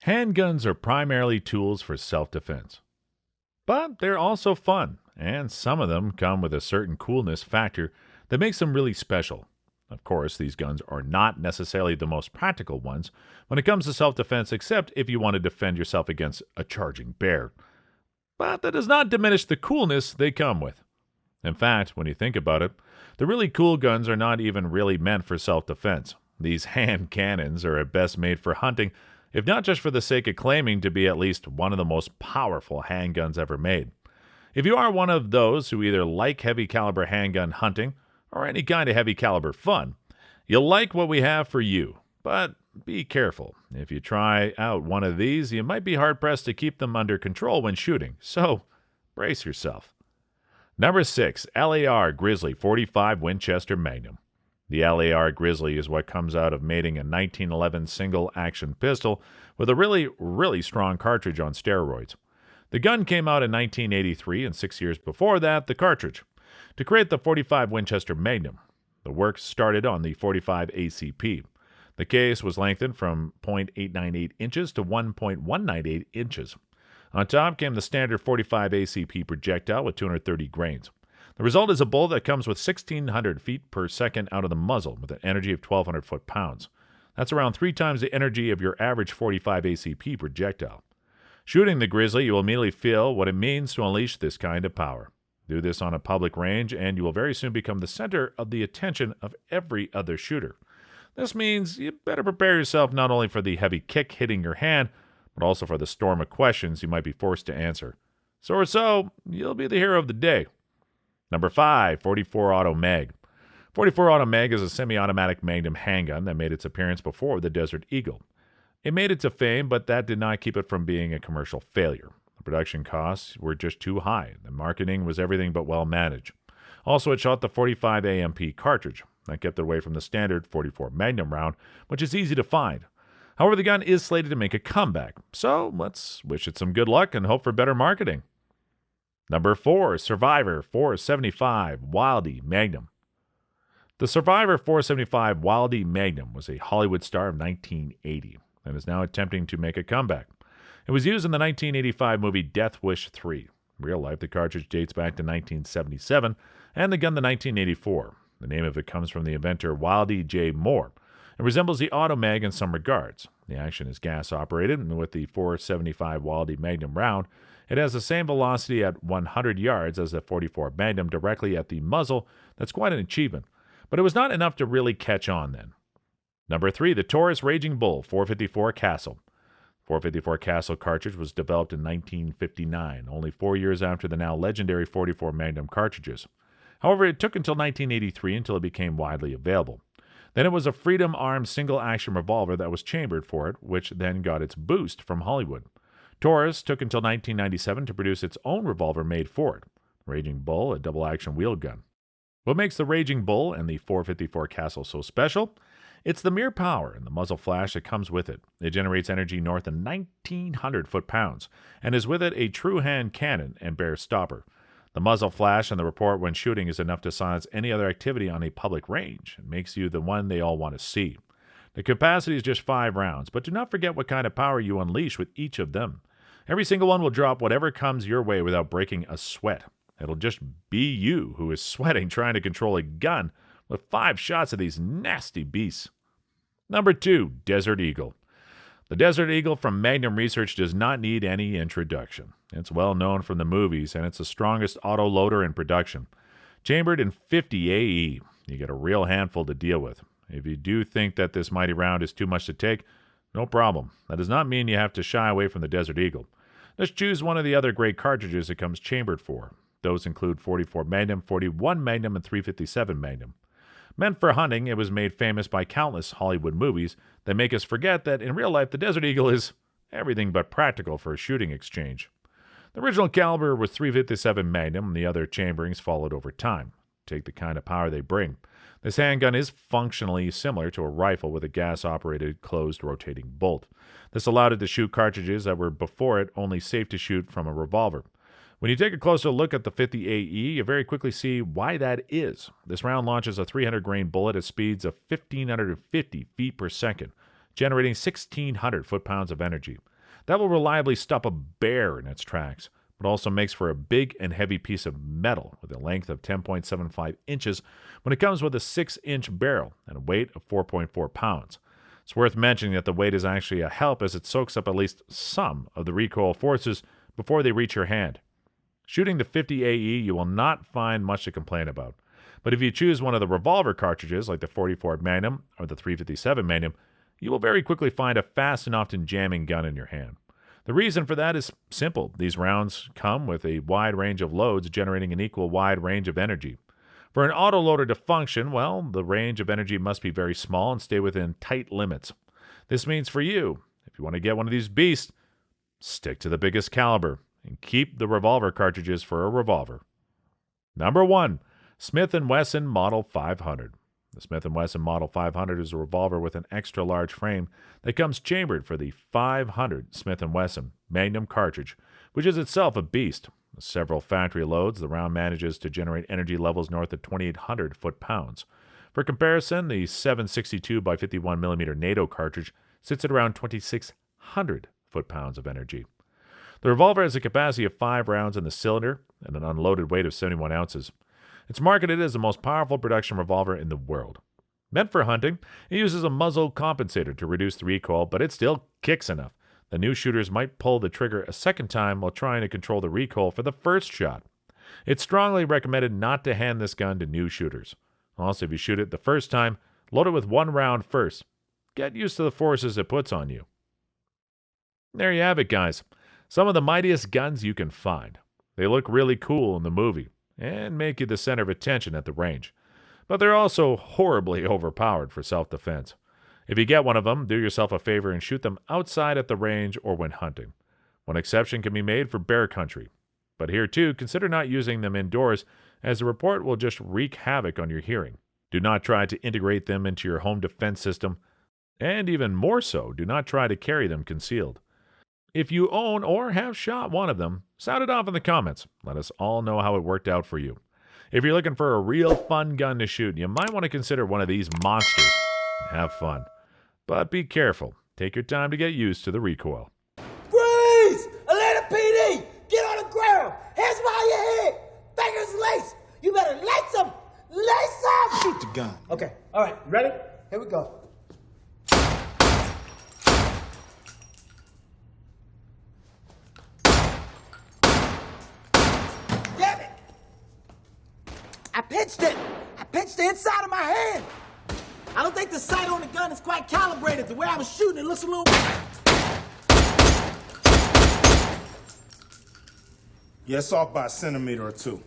Handguns are primarily tools for self-defense, but they're also fun, and some of them come with a certain coolness factor that makes them really special. Of course, these guns are not necessarily the most practical ones when it comes to self-defense, except if you want to defend yourself against a charging bear. But that does not diminish the coolness they come with. In fact, when you think about it, the really cool guns are not even really meant for self-defense. These hand cannons are at best made for hunting, if not just for the sake of claiming to be at least one of the most powerful handguns ever made. If you are one of those who either like heavy caliber handgun hunting or any kind of heavy caliber fun, you'll like what we have for you. But be careful. If you try out one of these, you might be hard-pressed to keep them under control when shooting, so brace yourself. Number 6, LAR GRIZZLY 45 Winchester Magnum. The LAR GRIZZLY is what comes out of mating a 1911 single-action pistol with a really strong cartridge on steroids. The gun came out in 1983, and 6 years before that, the cartridge. To create the 45 Winchester Magnum, the work started on the 45 ACP. The case was lengthened from .898 inches to 1.198 inches. On top came the standard 45 ACP projectile with 230 grains. The result is a bullet that comes with 1,600 feet per second out of the muzzle with an energy of 1,200 foot-pounds. That's around 3 times the energy of your average 45 ACP projectile. Shooting the GRIZZLY, you will immediately feel what it means to unleash this kind of power. Do this on a public range, and you will very soon become the center of the attention of every other shooter. This means you better prepare yourself not only for the heavy kick hitting your hand, but also for the storm of questions you might be forced to answer. So you'll be the hero of the day. Number 5, 44 Auto Mag. 44 Auto Mag is a semi-automatic Magnum handgun that made its appearance before the Desert Eagle. It made it to fame, but that did not keep it from being a commercial failure. The production costs were just too high. The marketing was everything but well managed. Also, it shot the 45 AMP cartridge. That kept it away from the standard 44 Magnum round, which is easy to find. However, the gun is slated to make a comeback, so let's wish it some good luck and hope for better marketing. Number 4, Survivor 475 WILDEY Magnum. The Survivor 475 WILDEY Magnum was a Hollywood star of 1980 and is now attempting to make a comeback. It was used in the 1985 movie Death Wish 3. In real life, the cartridge dates back to 1977 and the gun to 1984. The name of it comes from the inventor Wildey J. Moore. It resembles the Auto Mag in some regards. The action is gas-operated, and with the 475 Wildey Magnum round, it has the same velocity at 100 yards as the 44 Magnum directly at the muzzle. That's quite an achievement, but it was not enough to really catch on then. Number 3, the TAURUS Raging Bull 454 CASULL. 454 CASULL cartridge was developed in 1959, only 4 years after the now legendary 44 Magnum cartridges. However, it took until 1983 until it became widely available. Then it was a Freedom-armed single-action revolver that was chambered for it, which then got its boost from Hollywood. TAURUS took until 1997 to produce its own revolver made for it, Raging Bull, a double-action wheel gun. What makes the Raging Bull and the 454 CASULL so special? It's the mere power and the muzzle flash that comes with it. It generates energy north of 1,900 foot-pounds and is with it a true hand cannon and bear stopper. The muzzle flash and the report when shooting is enough to silence any other activity on a public range. It makes you the one they all want to see. The capacity is just 5 rounds, but do not forget what kind of power you unleash with each of them. Every single one will drop whatever comes your way without breaking a sweat. It'll just be you who is sweating trying to control a gun with 5 shots of these nasty beasts. Number 2, Desert Eagle. The Desert Eagle from Magnum Research does not need any introduction. It's well known from the movies, and it's the strongest auto-loader in production. Chambered in 50 AE, you get a real handful to deal with. If you do think that this mighty round is too much to take, no problem. That does not mean you have to shy away from the Desert Eagle. Just choose one of the other great cartridges it comes chambered for. Those include 44 Magnum, 41 Magnum, and 357 Magnum. Meant for hunting, it was made famous by countless Hollywood movies that make us forget that in real life the Desert Eagle is everything but practical for a shooting exchange. The original caliber was 357 Magnum, and the other chamberings followed over time. Take the kind of power they bring. This handgun is functionally similar to a rifle with a gas-operated closed rotating bolt. This allowed it to shoot cartridges that were before it only safe to shoot from a revolver. When you take a closer look at the 50 AE, you very quickly see why that is. This round launches a 300-grain bullet at speeds of 1,550 feet per second, generating 1,600 foot-pounds of energy. That will reliably stop a bear in its tracks, but also makes for a big and heavy piece of metal with a length of 10.75 inches when it comes with a 6-inch barrel and a weight of 4.4 pounds. It's worth mentioning that the weight is actually a help as it soaks up at least some of the recoil forces before they reach your hand. Shooting the 50 AE, you will not find much to complain about. But if you choose one of the revolver cartridges like the 44 Magnum or the 357 Magnum, you will very quickly find a fast and often jamming gun in your hand. The reason for that is simple. These rounds come with a wide range of loads generating an equal wide range of energy. For an autoloader to function, well, the range of energy must be very small and stay within tight limits. This means for you, if you want to get one of these beasts, stick to the biggest caliber and keep the revolver cartridges for a revolver. Number 1. Smith & Wesson Model 500. The Smith & Wesson Model 500 is a revolver with an extra large frame that comes chambered for the 500 Smith & Wesson Magnum cartridge, which is itself a beast. With several factory loads, the round manages to generate energy levels north of 2,800 foot-pounds. For comparison, the 7.62 by 51 mm NATO cartridge sits at around 2,600 foot-pounds of energy. The revolver has a capacity of 5 rounds in the cylinder and an unloaded weight of 71 ounces. It's marketed as the most powerful production revolver in the world. Meant for hunting, it uses a muzzle compensator to reduce the recoil, but it still kicks enough. The new shooters might pull the trigger a second time while trying to control the recoil for the first shot. It's strongly recommended not to hand this gun to new shooters. Also, if you shoot it the first time, load it with 1 round first. Get used to the forces it puts on you. There you have it, guys. Some of the mightiest guns you can find. They look really cool in the movie and make you the center of attention at the range. But they're also horribly overpowered for self-defense. If you get one of them, do yourself a favor and shoot them outside at the range or when hunting. One exception can be made for bear country. But here too, consider not using them indoors, as the report will just wreak havoc on your hearing. Do not try to integrate them into your home defense system, and even more so, do not try to carry them concealed. If you own or have shot one of them, sound it off in the comments. Let us all know how it worked out for you. If you're looking for a real fun gun to shoot, you might want to consider one of these monsters and have fun. But be careful. Take your time to get used to the recoil. Freeze! Atlanta PD! Get on the ground! Hands behind your head! Fingers laced! You better lace them! Lace them! Shoot the gun. Okay, all right, ready? Here we go. Damn it! I pinched it! I pinched the inside of my hand! I don't think the sight on the gun is quite calibrated. The way I was shooting, it looks a little... Yeah, it's off by a centimeter or 2.